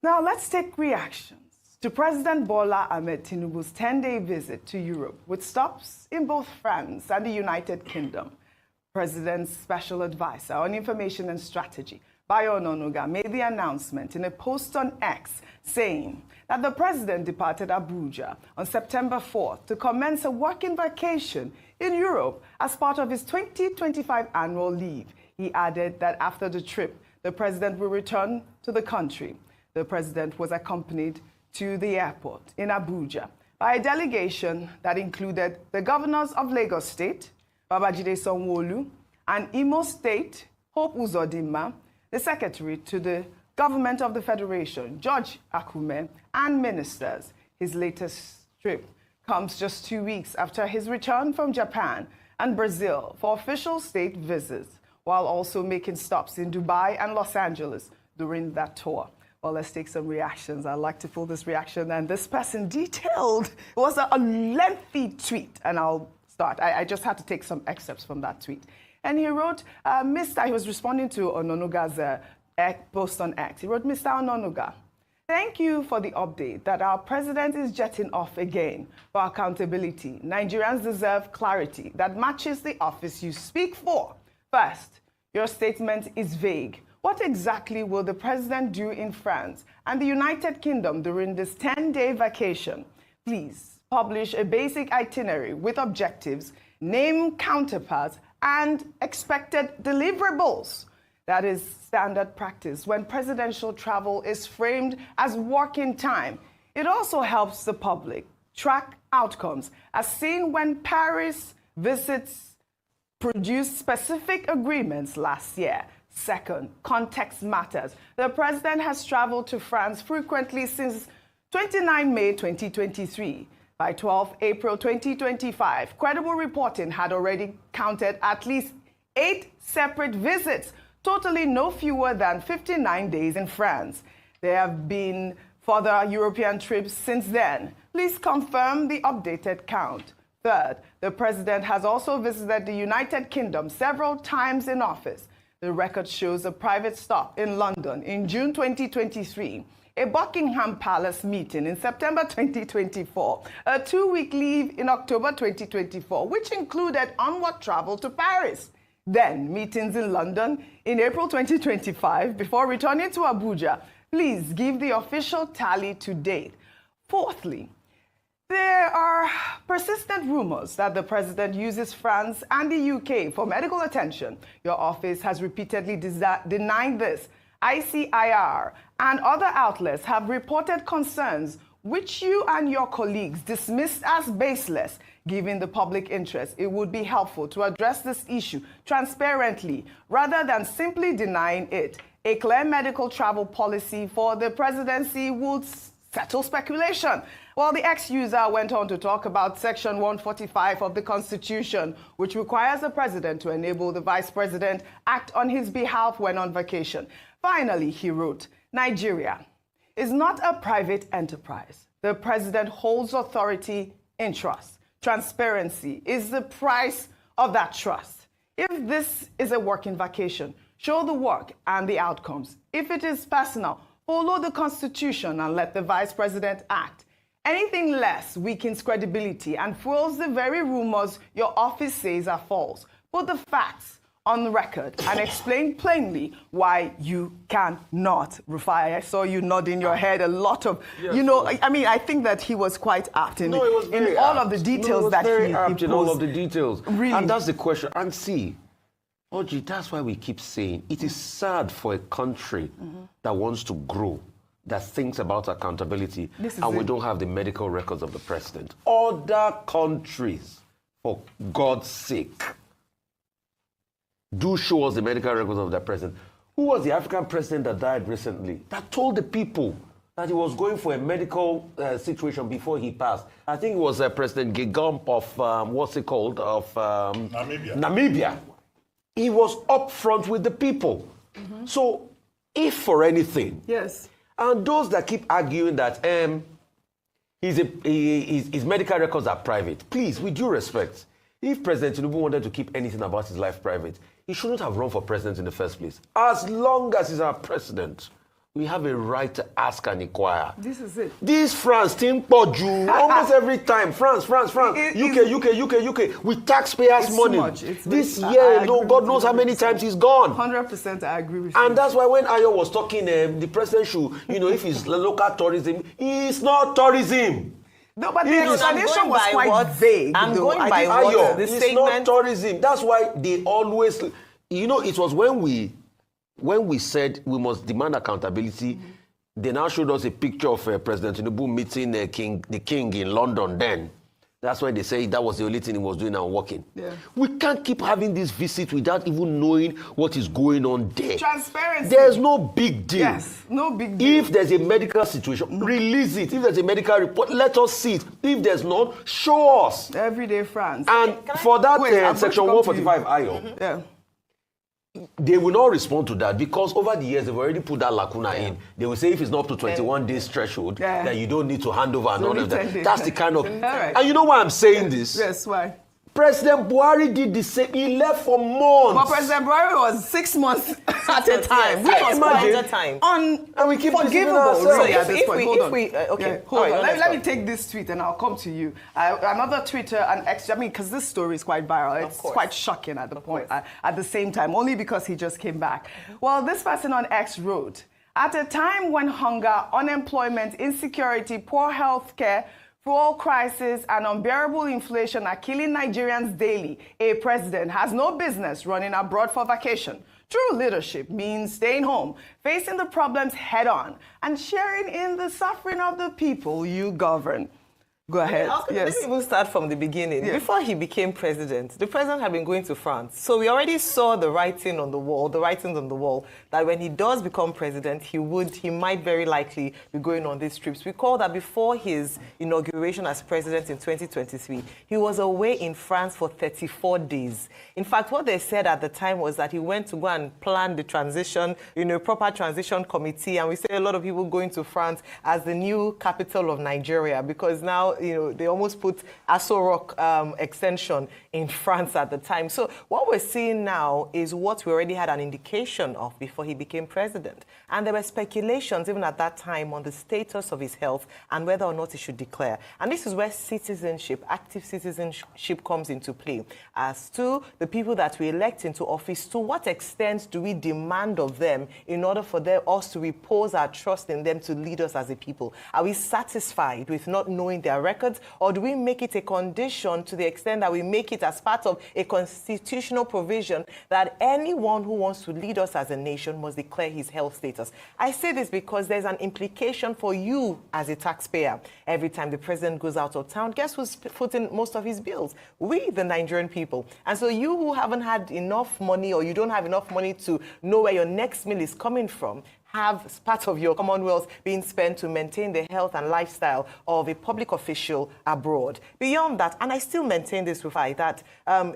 Now let's take reactions to President Bola Ahmed Tinubu's 10-day visit to Europe with stops in both France and the United Kingdom. President's special advisor on information and strategy, Bayo Ononuga, made the announcement in a post on X saying that the president departed Abuja on September 4th to commence a working vacation in Europe as part of his 2025 annual leave. He added that after the trip, the president will return to the country. The president was accompanied to the airport in Abuja by a delegation that included the governors of Lagos State, Babajide Sanwo-Olu, and Imo State, Hope Uzodinma, the secretary to the government of the Federation, George Akume, and ministers. His latest trip comes just 2 weeks after his return from Japan and Brazil for official state visits, while also making stops in Dubai and Los Angeles during that tour. Well, let's take some reactions. I'd like to pull this reaction, and this person detailed. It was a lengthy tweet, and I'll start. I just had to take some excerpts from that tweet. And he wrote, he was responding to Ononuga's post on X. He wrote, Mr. Ononuga, thank you for the update that our president is jetting off again for accountability. Nigerians deserve clarity that matches the office you speak for. First, your statement is vague. What exactly will the president do in France and the United Kingdom during this 10-day vacation? Please publish a basic itinerary with objectives, name counterparts, and expected deliverables. That is standard practice when presidential travel is framed as working time. It also helps the public track outcomes, as seen when Paris visits produced specific agreements last year. Second, context matters. The president has traveled to France frequently since 29 May 2023. By 12 April 2025, credible reporting had already counted at least 8 separate visits, totaling no fewer than 59 days in France. There have been further European trips since then. Please confirm the updated count. Third, the president has also visited the United Kingdom several times in office. The record shows a private stop in London in June 2023, a Buckingham Palace meeting in September 2024, a 2-week leave in October 2024, which included onward travel to Paris. Then meetings in London in April 2025 before returning to Abuja. Please give the official tally to date. Fourthly, there are persistent rumors that the president uses France and the UK for medical attention. Your office has repeatedly denied this. ICIR and other outlets have reported concerns which you and your colleagues dismissed as baseless. Given the public interest, it would be helpful to address this issue transparently rather than simply denying it. A clear medical travel policy for the presidency would settle speculation. Well, the ex-user went on to talk about Section 145 of the Constitution, which requires the president to enable the vice president act on his behalf when on vacation. Finally, he wrote, Nigeria is not a private enterprise. The president holds authority in trust. Transparency is the price of that trust. If this is a working vacation, show the work and the outcomes. If it is personal, follow the Constitution and let the vice president act. Anything less weakens credibility and fuels the very rumors your office says are false. Put the facts on the record and explain plainly why you cannot. Rufai, I saw you nodding your head a lot of, yes, I think that he was quite apt in, in all of the details that he posed. In all of the details. Really? And that's the question. And see, Oji, that's why we keep saying it is sad for a country that wants to grow, that thinks about accountability, and we don't have the medical records of the president. Other countries, for God's sake, do show us the medical records of their president. Who was the African president that died recently that told the people that he was going for a medical situation before he passed? I think it was President Gigomp of, Namibia. He was upfront with the people. So, if for anything, yes, and those that keep arguing that his medical records are private, please, with due respect, if President Tinubu wanted to keep anything about his life private, he shouldn't have run for president in the first place. As long as he's our president, we have a right to ask and inquire. This is it. This France, think Poju, almost every time. France, UK. With taxpayers' money. This year, God knows how many times he's gone. 100%, I agree with you. And that's why when Ayo was talking, the president should, if it's local tourism, it's not tourism. No, but the explanation was quite vague. I'm going by what the it's statement. not tourism. That's why they always, it was when we said we must demand accountability, they now showed us a picture of President Tinubu meeting the king in London then. That's why they say that was the only thing he was doing and working. Yeah. We can't keep having this visit without even knowing what is going on there. Transparency. There's no big deal. Yes, no big deal. If there's a medical situation, release it. If there's a medical report, let us see it. If there's not, show us. Everyday France. And for that section 145, Ayo, yeah. they will not respond to that because over the years they've already put that lacuna in. They will say if it's not up to 21 days threshold, then you don't need to hand over and all of that. That's the kind of... Right. And you know why I'm saying this? Yes, why? President Buhari did the same. He left for months. But President Buhari was 6 months at a time. Which was quite a time. And we keep Unforgivable. So Really, hold on. Let me take this tweet and I'll come to you. Another Twitter and X, because this story is quite viral. It's quite shocking at the point. At the same time, only because he just came back. Well, this person on X wrote, at a time when hunger, unemployment, insecurity, poor health care, fuel crisis and unbearable inflation are killing Nigerians daily, a president has no business running abroad for vacation. True leadership means staying home, facing the problems head on, and sharing in the suffering of the people you govern. Go ahead. Let me even start from the beginning. Yeah. Before he became president, the president had been going to France. So we already saw the writings on the wall, that when he does become president, he might very likely be going on these trips. Recall that before his inauguration as president in 2023, he was away in France for 34 days. In fact, what they said at the time was that he went to go and plan the transition, proper transition committee. And we say a lot of people going to France as the new capital of Nigeria because now, they almost put Aso Rock extension in France at the time. So what we're seeing now is what we already had an indication of before he became president. And there were speculations even at that time on the status of his health and whether or not he should declare. And this is where citizenship, active citizenship comes into play. As to the people that we elect into office, to what extent do we demand of them in order for us to repose our trust in them to lead us as a people? Are we satisfied with not knowing their records, or do we make it a condition to the extent that we make it as part of a constitutional provision that anyone who wants to lead us as a nation must declare his health status? I say this because there's an implication for you as a taxpayer. Every time the president goes out of town, guess who's footing most of his bills? We, the Nigerian people. And so you who haven't had enough money or you don't have enough money to know where your next meal is coming from, have part of your Commonwealth being spent to maintain the health and lifestyle of a public official abroad. Beyond that, and I still maintain this, Rufai, that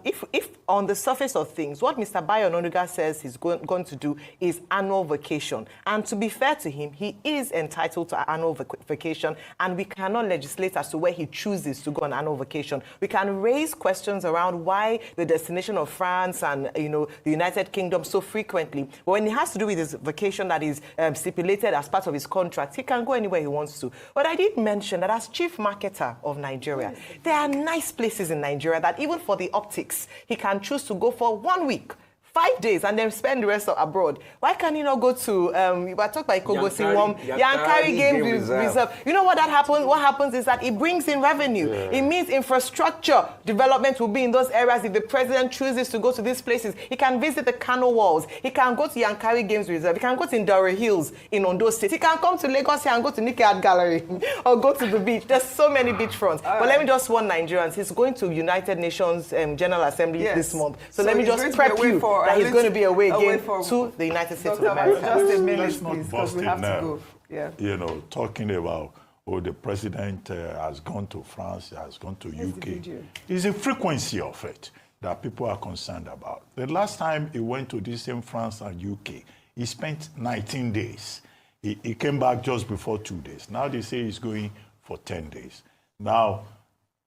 if on the surface of things, what Mr. Bayo Ononuga says he's going to do is annual vacation. And to be fair to him, he is entitled to annual vacation, and we cannot legislate as to where he chooses to go on annual vacation. We can raise questions around why the destination of France and the United Kingdom so frequently. But when it has to do with his vacation that is stipulated as part of his contract, he can go anywhere he wants to. But I did mention that as chief marketer of Nigeria, there are nice places in Nigeria that even for the optics, he can choose to go for 1 week, 5 days, and then spend the rest of abroad. Why can't he not go to, we were talking about Yankari Game Reserve. You know what that happens? What happens is that it brings in revenue. Yeah. It means infrastructure development will be in those areas. If the president chooses to go to these places, he can visit the Kano Walls. He can go to Yankari Games Reserve. He can go to Indore Hills in Ondo State. He can come to Lagos here and go to Nikkei Art Gallery or go to the beach. There's so many beachfronts. But let me just warn Nigerians. He's going to United Nations General Assembly this month. So let me just prep you that he's going to be away again to the United States of America. Just a minute, let's not please, bust we it have now. to go. Yeah. Talking about, the president has gone to France, has gone to UK. It's a frequency of it that people are concerned about. The last time he went to the same France and UK, he spent 19 days. He came back just before 2 days. Now they say he's going for 10 days. Now,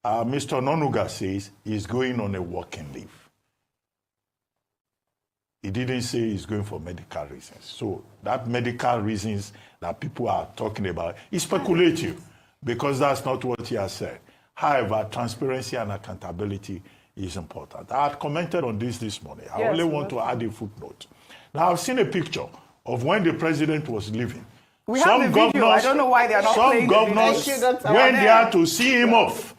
Mr. Ononuga says he's going on a working leave. He didn't say he's going for medical reasons. So that medical reasons that people are talking about is speculative because that's not what he has said. However, transparency and accountability is important. I had commented on this morning. I only want to add a footnote. Now, I've seen a picture of when the president was leaving. We have the video. I don't know why they are not playing Some governors went there to see him off.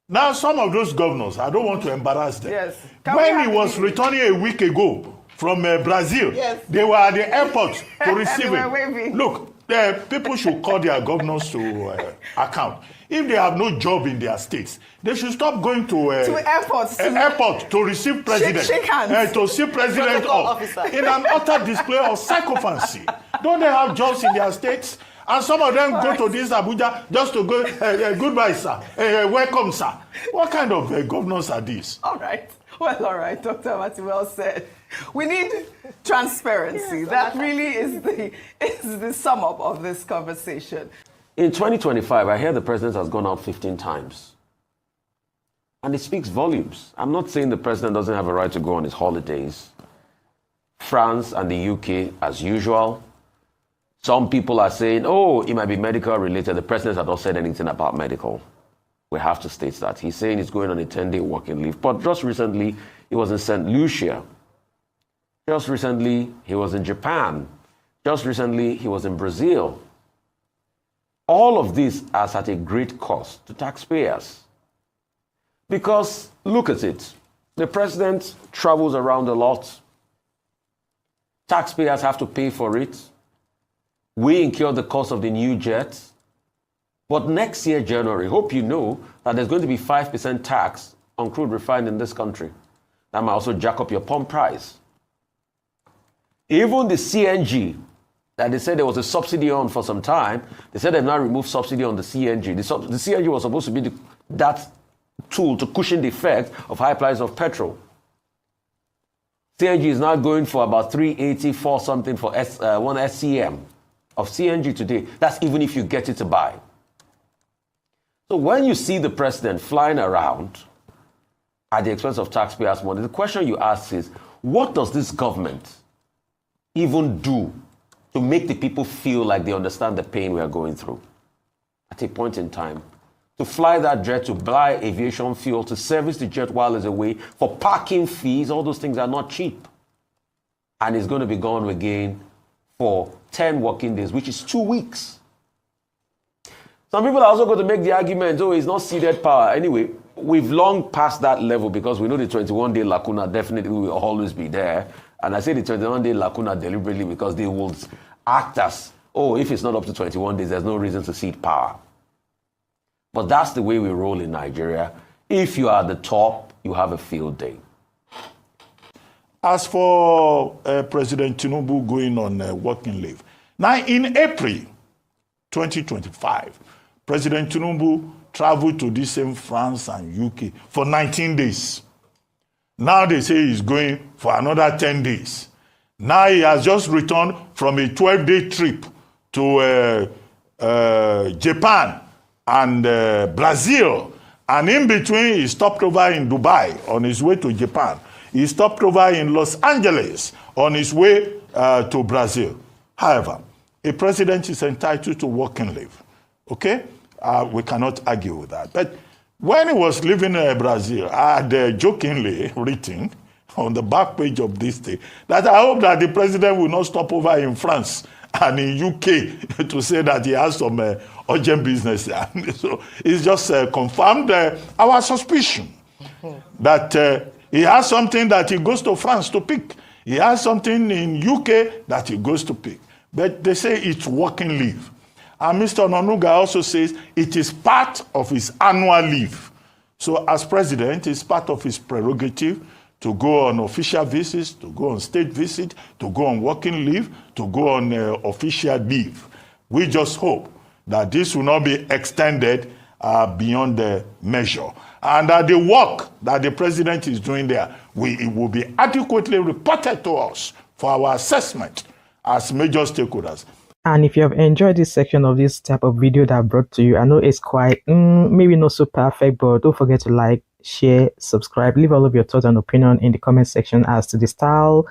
Now, some of those governors, I don't want to embarrass them. Yes. When he was returning a week ago from Brazil, they were at the airport to receive him. Look, people should call their governors to account. If they have no job in their states, they should stop going to airports airport to receive president, shake hands. To see president off in an utter display of sycophancy. Don't they have jobs in their states? And some of them go to this Abuja just to go, goodbye, sir, welcome, sir. What kind of governors are these? All right. Well, all right, Dr. Abati, well said. We need transparency. That really is the sum up of this conversation. In 2025, I hear the president has gone out 15 times. And it speaks volumes. I'm not saying the president doesn't have a right to go on his holidays. France and the UK, as usual. Some people are saying, oh, it might be medical related. The president has not said anything about medical. We have to state that. He's saying he's going on a 10-day working leave. But just recently, he was in St. Lucia. Just recently, he was in Japan. Just recently, he was in Brazil. All of this is at a great cost to taxpayers. Because, look at it. The president travels around a lot. Taxpayers have to pay for it. We incur the cost of the new jets. But next year, January, hope you know that there's going to be 5% tax on crude refined in this country. That might also jack up your pump price. Even the CNG that they said there was a subsidy on for some time, they said they've now removed subsidy on the CNG. The CNG was supposed to be that tool to cushion the effect of high price of petrol. CNG is now going for about 384 something for one SCM of CNG today. That's even if you get it to buy. So when you see the president flying around at the expense of taxpayers' money, the question you ask is, what does this government even do to make the people feel like they understand the pain we are going through at a point in time? To fly that jet, to buy aviation fuel, to service the jet while it's away, for parking fees, all those things are not cheap. And it's going to be gone again for 10 working days, which is 2 weeks. Some people are also going to make the argument, oh, it's not ceded power. Anyway, we've long passed that level because we know the 21-day lacuna definitely will always be there. And I say the 21-day lacuna deliberately because they will act as, oh, if it's not up to 21 days, there's no reason to cede power. But that's the way we roll in Nigeria. If you are at the top, you have a field day. As for President Tinubu going on working leave, now in April 2025, President Tinubu traveled to the same France and UK for 19 days. Now they say he's going for another 10 days. Now he has just returned from a 12-day trip to Japan and Brazil. And in between, he stopped over in Dubai on his way to Japan. He stopped over in Los Angeles on his way to Brazil. However, a president is entitled to working leave. Okay? We cannot argue with that. But when he was living in Brazil, I had jokingly written on the back page of this thing that I hope that the president will not stop over in France and in UK to say that he has some urgent business there. So it's just confirmed our suspicion that he has something that he goes to France to pick. He has something in UK that he goes to pick. But they say it's working leave. And Mr. Ononuga also says it is part of his annual leave. So as president, it's part of his prerogative to go on official visits, to go on state visit, to go on working leave, to go on official leave. We just hope that this will not be extended beyond the measure. And that the work that the president is doing there, it will be adequately reported to us for our assessment as major stakeholders. And if you have enjoyed this section of this type of video that I brought to you, I know it's quite maybe not so perfect, but don't forget to like, share, subscribe. Leave all of your thoughts and opinion in the comment section as to the style.